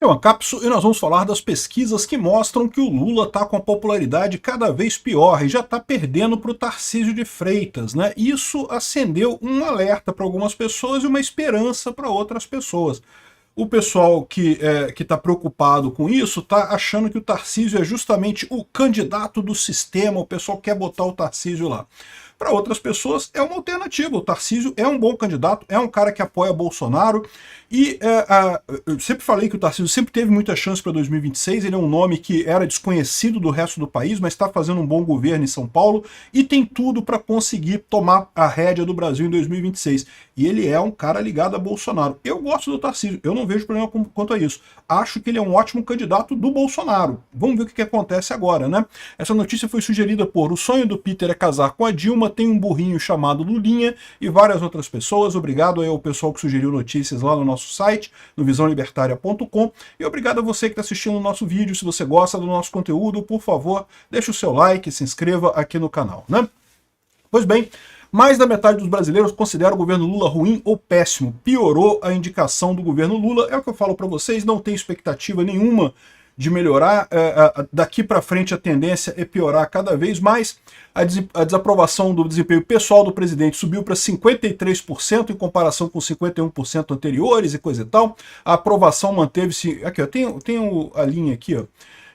É uma cápsula e nós vamos falar das pesquisas que mostram que o Lula está com a popularidade cada vez pior e já está perdendo para o Tarcísio de Freitas, né? Isso acendeu um alerta para algumas pessoas e uma esperança para outras pessoas. O pessoal que está preocupado com isso está achando que o Tarcísio é justamente o candidato do sistema, o pessoal quer botar o Tarcísio lá. Para outras pessoas é uma alternativa, o Tarcísio é um bom candidato, é um cara que apoia Bolsonaro, e eu sempre falei que o Tarcísio sempre teve muita chance para 2026, ele é um nome que era desconhecido do resto do país, mas está fazendo um bom governo em São Paulo, e tem tudo para conseguir tomar a rédea do Brasil em 2026. E ele é um cara ligado a Bolsonaro. Eu gosto do Tarcísio, eu não vejo problema quanto a isso. Acho que ele é um ótimo candidato do Bolsonaro. Vamos ver o que acontece agora, né? Essa notícia foi sugerida por O Sonho do Peter é Casar com a Dilma, tem um burrinho chamado Lulinha e várias outras pessoas. Obrigado aí ao pessoal que sugeriu notícias lá no nosso site, no visãolibertaria.com, e obrigado a você que está assistindo o nosso vídeo. Se você gosta do nosso conteúdo, por favor, deixe o seu like, se inscreva aqui no canal, né? Pois bem, mais da metade dos brasileiros considera o governo Lula ruim ou péssimo. Piorou a indicação do governo Lula. É o que eu falo para vocês, não tem expectativa nenhuma de melhorar. Daqui para frente a tendência é piorar cada vez mais. A desaprovação do desempenho pessoal do presidente subiu para 53% em comparação com 51% anteriores e coisa e tal. A aprovação manteve-se... Aqui, ó, tem a linha aqui, ó.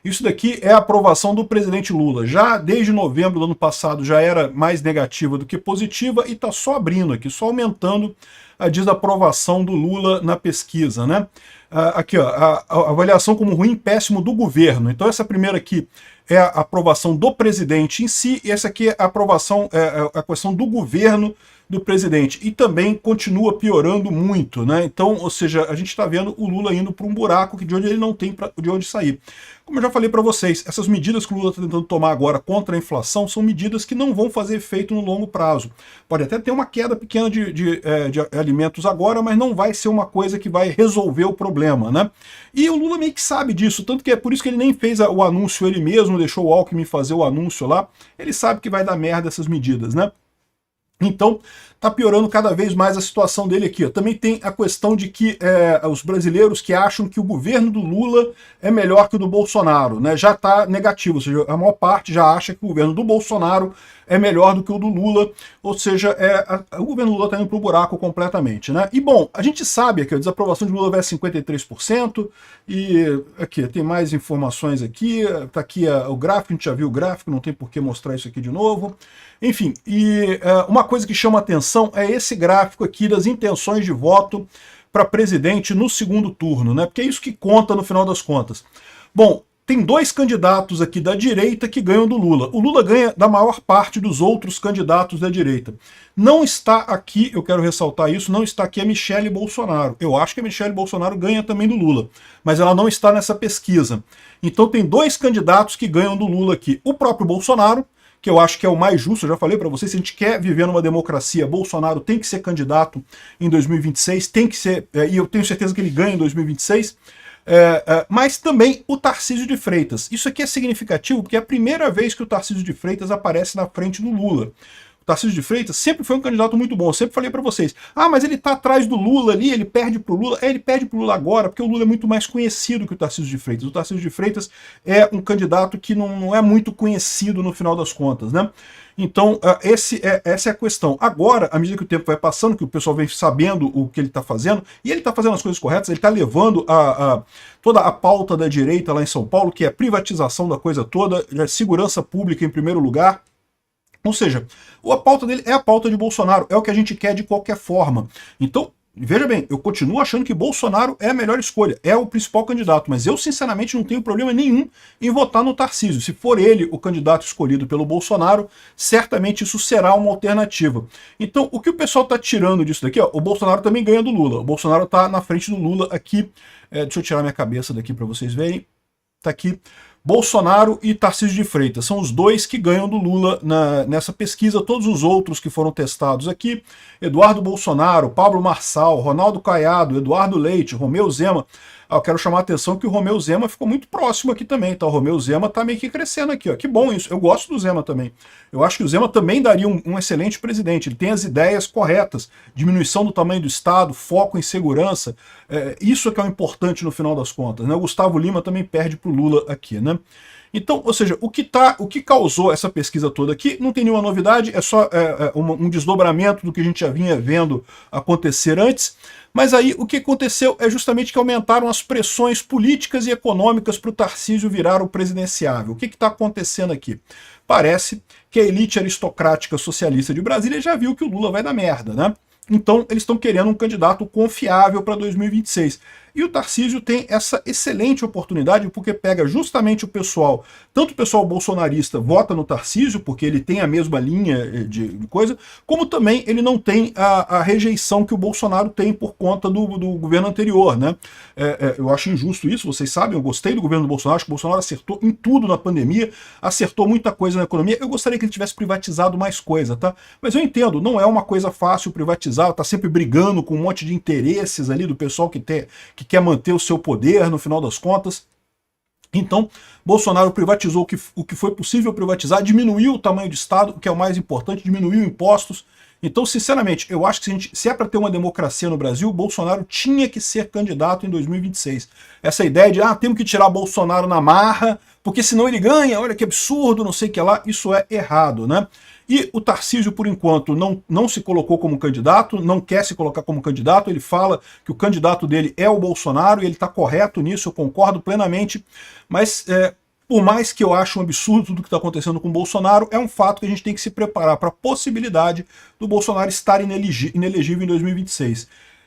Isso daqui é a aprovação do presidente Lula. Já desde novembro do ano passado já era mais negativa do que positiva e está só abrindo aqui, só aumentando a desaprovação do Lula na pesquisa, né? Aqui, ó, a avaliação como ruim e péssimo do governo. Então essa primeira aqui é a aprovação do presidente em si, e essa aqui é a aprovação, a questão do governo do presidente. E também continua piorando muito, né? Então, ou seja, a gente está vendo o Lula indo para um buraco de onde ele não tem de onde sair. Como eu já falei para vocês, essas medidas que o Lula está tentando tomar agora contra a inflação são medidas que não vão fazer efeito no longo prazo. Pode até ter uma queda pequena de alimentos agora, mas não vai ser uma coisa que vai resolver o problema, né? E o Lula meio que sabe disso, tanto que é por isso que ele nem fez o anúncio ele mesmo, deixou o Alckmin fazer o anúncio lá. Ele sabe que vai dar merda essas medidas, né? Então, está piorando cada vez mais a situação dele aqui. Também tem a questão de que os brasileiros que acham que o governo do Lula é melhor que o do Bolsonaro, né? Já está negativo, ou seja, a maior parte já acha que o governo do Bolsonaro é melhor do que o do Lula, ou seja, o governo Lula está indo para o buraco completamente, né? E bom, a gente sabe que a desaprovação de Lula vai a 53%, e aqui tem mais informações aqui, está aqui o gráfico, a gente já viu o gráfico, não tem por que mostrar isso aqui de novo. Enfim, e uma coisa que chama atenção é esse gráfico aqui das intenções de voto para presidente no segundo turno, né? Porque é isso que conta no final das contas. Bom, tem dois candidatos aqui da direita que ganham do Lula. O Lula ganha da maior parte dos outros candidatos da direita. Não está aqui, eu quero ressaltar isso, não está aqui a Michele Bolsonaro. Eu acho que a Michele Bolsonaro ganha também do Lula, mas ela não está nessa pesquisa. Então tem dois candidatos que ganham do Lula aqui. O próprio Bolsonaro, que eu acho que é o mais justo, eu já falei para vocês, se a gente quer viver numa democracia, Bolsonaro tem que ser candidato em 2026, tem que ser, e eu tenho certeza que ele ganha em 2026, mas também o Tarcísio de Freitas. Isso aqui é significativo porque é a primeira vez que o Tarcísio de Freitas aparece na frente do Lula. O Tarcísio de Freitas sempre foi um candidato muito bom, eu sempre falei para vocês, mas ele tá atrás do Lula ali, ele perde pro Lula. Ele perde pro Lula agora porque o Lula é muito mais conhecido que o Tarcísio de Freitas. O Tarcísio de Freitas é um candidato que não é muito conhecido no final das contas, né? Então, essa é a questão. Agora, à medida que o tempo vai passando, que o pessoal vem sabendo o que ele está fazendo, e ele está fazendo as coisas corretas, ele está levando toda a pauta da direita lá em São Paulo, que é a privatização da coisa toda, a segurança pública em primeiro lugar. Ou seja, a pauta dele é a pauta de Bolsonaro, é o que a gente quer de qualquer forma. Então, veja bem, eu continuo achando que Bolsonaro é a melhor escolha, é o principal candidato, mas eu sinceramente não tenho problema nenhum em votar no Tarcísio. Se for ele o candidato escolhido pelo Bolsonaro, certamente isso será uma alternativa. Então, o que o pessoal está tirando disso daqui, ó, o Bolsonaro também ganha do Lula, o Bolsonaro está na frente do Lula aqui, deixa eu tirar minha cabeça daqui para vocês verem. Tá aqui. Bolsonaro e Tarcísio de Freitas são os dois que ganham do Lula nessa pesquisa. Todos os outros que foram testados aqui, Eduardo Bolsonaro, Pablo Marçal, Ronaldo Caiado, Eduardo Leite, Romeu Zema. Eu quero chamar a atenção que o Romeu Zema ficou muito próximo aqui também, tá? O Romeu Zema tá meio que crescendo aqui, ó. Que bom isso. Eu gosto do Zema também. Eu acho que o Zema também daria um excelente presidente. Ele tem as ideias corretas. Diminuição do tamanho do Estado, foco em segurança. Isso é que é o importante no final das contas, né? O Gustavo Lima também perde pro Lula aqui, né? Então, ou seja, o que causou essa pesquisa toda aqui não tem nenhuma novidade, é só um desdobramento do que a gente já vinha vendo acontecer antes. Mas aí o que aconteceu é justamente que aumentaram as pressões políticas e econômicas para o Tarcísio virar o presidenciável. O que está acontecendo aqui? Parece que a elite aristocrática socialista de Brasília já viu que o Lula vai dar merda, né? Então eles estão querendo um candidato confiável para 2026. E o Tarcísio tem essa excelente oportunidade porque pega justamente o pessoal, tanto o pessoal bolsonarista vota no Tarcísio, porque ele tem a mesma linha de coisa, como também ele não tem a rejeição que o Bolsonaro tem por conta do governo anterior, né? Eu acho injusto isso, vocês sabem, eu gostei do governo do Bolsonaro, acho que o Bolsonaro acertou em tudo na pandemia, acertou muita coisa na economia, eu gostaria que ele tivesse privatizado mais coisa, tá? Mas eu entendo, não é uma coisa fácil privatizar, tá sempre brigando com um monte de interesses ali do pessoal que quer manter o seu poder no final das contas. Então, Bolsonaro privatizou o que foi possível privatizar, diminuiu o tamanho do Estado, o que é o mais importante, diminuiu impostos. Então, sinceramente, eu acho que se é para ter uma democracia no Brasil, Bolsonaro tinha que ser candidato em 2026. Essa ideia de, temos que tirar Bolsonaro na marra, porque senão ele ganha, olha que absurdo, não sei o que lá, isso é errado, né? E o Tarcísio, por enquanto, não se colocou como candidato, não quer se colocar como candidato, ele fala que o candidato dele é o Bolsonaro, e ele está correto nisso, eu concordo plenamente, mas por mais que eu ache um absurdo tudo que está acontecendo com o Bolsonaro, é um fato que a gente tem que se preparar para a possibilidade do Bolsonaro estar inelegível em 2026.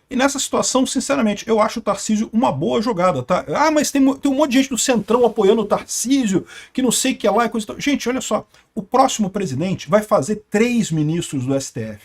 E nessa situação, sinceramente, eu acho o Tarcísio uma boa jogada, tá? Mas tem um monte de gente do Centrão apoiando o Tarcísio, que não sei o que é lá e coisa e tal. Gente, olha só, o próximo presidente vai fazer 3 ministros do STF.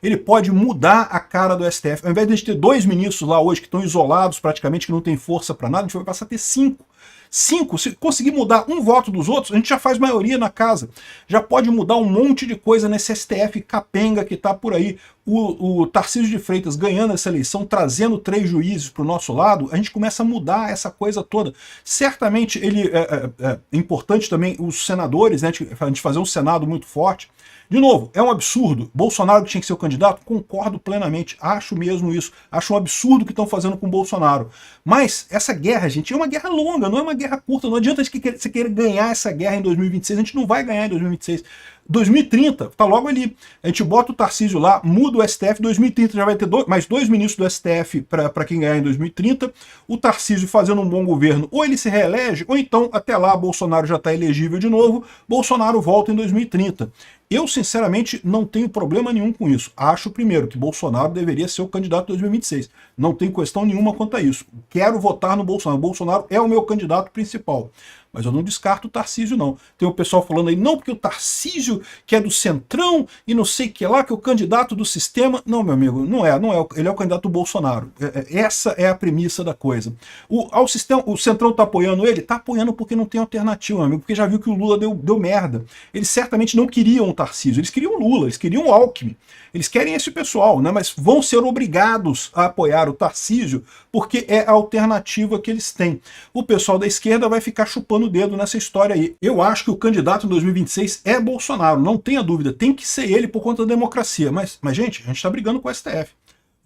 Ele pode mudar a cara do STF. Ao invés de a gente ter 2 ministros lá hoje que estão isolados praticamente, que não tem força para nada, a gente vai passar a ter 5. 5, se conseguir mudar um voto dos outros, a gente já faz maioria na casa. Já pode mudar um monte de coisa nesse STF capenga que está por aí. O Tarcísio de Freitas ganhando essa eleição, trazendo 3 juízes para o nosso lado, a gente começa a mudar essa coisa toda. Certamente ele é importante também os senadores, né, a gente fazer um Senado muito forte. De novo, é um absurdo. Bolsonaro que tinha que ser o candidato? Concordo plenamente. Acho mesmo isso. Acho um absurdo o que estão fazendo com o Bolsonaro. Mas essa guerra, gente, é uma guerra longa, não é uma guerra curta. Não adianta você querer ganhar essa guerra em 2026. A gente não vai ganhar em 2026. 2030, tá logo ali. A gente bota o Tarcísio lá, muda o STF, 2030 já vai ter mais 2 ministros do STF para quem ganhar em 2030. O Tarcísio fazendo um bom governo, ou ele se reelege, ou então até lá Bolsonaro já está elegível de novo, Bolsonaro volta em 2030. Eu, sinceramente, não tenho problema nenhum com isso. Acho, primeiro, que Bolsonaro deveria ser o candidato de 2026. Não tem questão nenhuma quanto a isso. Quero votar no Bolsonaro. Bolsonaro é o meu candidato principal. Mas eu não descarto o Tarcísio, não. Tem o pessoal falando aí, não, porque o Tarcísio, que é do Centrão, e não sei o que lá, que é o candidato do sistema. Não, meu amigo, não é. Ele é o candidato do Bolsonaro. Essa é a premissa da coisa. O Centrão tá apoiando ele? Tá apoiando porque não tem alternativa, meu amigo, porque já viu que o Lula deu merda. Eles certamente não queriam o Tarcísio, eles queriam o Lula, eles queriam o Alckmin. Eles querem esse pessoal, né? Mas vão ser obrigados a apoiar o Tarcísio porque é a alternativa que eles têm. O pessoal da esquerda vai ficar chupando o dedo nessa história aí. Eu acho que o candidato em 2026 é Bolsonaro, não tenha dúvida. Tem que ser ele por conta da democracia. Mas gente, a gente está brigando com o STF.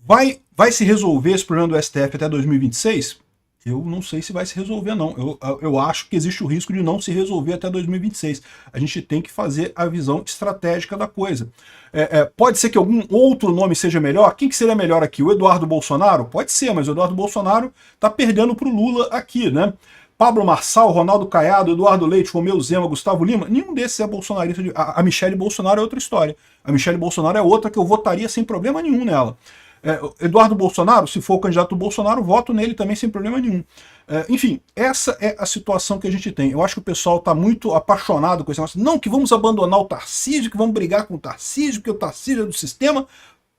Vai se resolver esse problema do STF até 2026? Eu não sei se vai se resolver, não. Eu acho que existe o risco de não se resolver até 2026. A gente tem que fazer a visão estratégica da coisa. Pode ser que algum outro nome seja melhor? Quem que seria melhor aqui? O Eduardo Bolsonaro? Pode ser, mas o Eduardo Bolsonaro está perdendo para o Lula aqui, né? Pablo Marçal, Ronaldo Caiado, Eduardo Leite, Romeu Zema, Gustavo Lima, nenhum desses é bolsonarista. A Michelle Bolsonaro é outra história. A Michelle Bolsonaro é outra que eu votaria sem problema nenhum nela. Eduardo Bolsonaro, se for o candidato do Bolsonaro, voto nele também sem problema nenhum. Enfim, essa é a situação que a gente tem. Eu acho que o pessoal está muito apaixonado com esse negócio. Não, que vamos abandonar o Tarcísio, que vamos brigar com o Tarcísio, porque o Tarcísio é do sistema.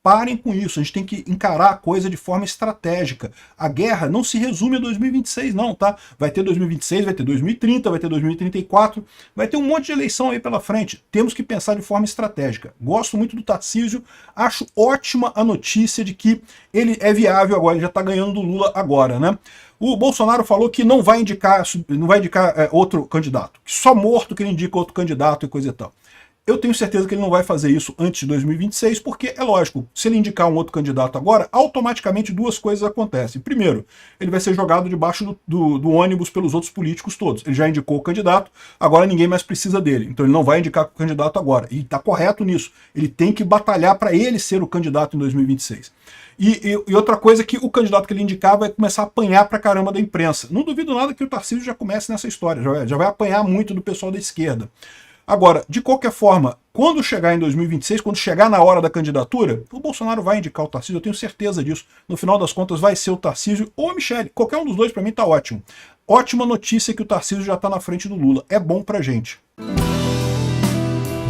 Parem com isso, a gente tem que encarar a coisa de forma estratégica. A guerra não se resume a 2026 não, tá? Vai ter 2026, vai ter 2030, vai ter 2034, vai ter um monte de eleição aí pela frente. Temos que pensar de forma estratégica. Gosto muito do Tarcísio, acho ótima a notícia de que ele é viável agora, ele já está ganhando do Lula agora, né? O Bolsonaro falou que não vai indicar outro candidato, que só morto que ele indica outro candidato e coisa e tal. Eu tenho certeza que ele não vai fazer isso antes de 2026, porque é lógico, se ele indicar um outro candidato agora, automaticamente duas coisas acontecem. Primeiro, ele vai ser jogado debaixo do ônibus pelos outros políticos todos. Ele já indicou o candidato, agora ninguém mais precisa dele. Então ele não vai indicar o candidato agora. E está correto nisso. Ele tem que batalhar para ele ser o candidato em 2026. E outra coisa é que o candidato que ele indicar vai começar a apanhar pra caramba da imprensa. Não duvido nada que o Tarcísio já comece nessa história, já vai apanhar muito do pessoal da esquerda. Agora, de qualquer forma, quando chegar em 2026, quando chegar na hora da candidatura, o Bolsonaro vai indicar o Tarcísio, eu tenho certeza disso. No final das contas vai ser o Tarcísio ou a Michelle, qualquer um dos dois para mim tá ótimo. Ótima notícia que o Tarcísio já tá na frente do Lula, é bom pra gente.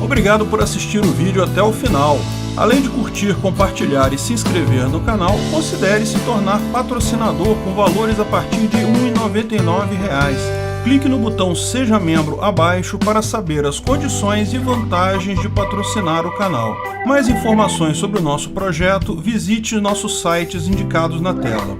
Obrigado por assistir o vídeo até o final. Além de curtir, compartilhar e se inscrever no canal, considere se tornar patrocinador com valores a partir de R$ 1,99. Clique no botão Seja Membro abaixo para saber as condições e vantagens de patrocinar o canal. Mais informações sobre o nosso projeto, visite nossos sites indicados na tela.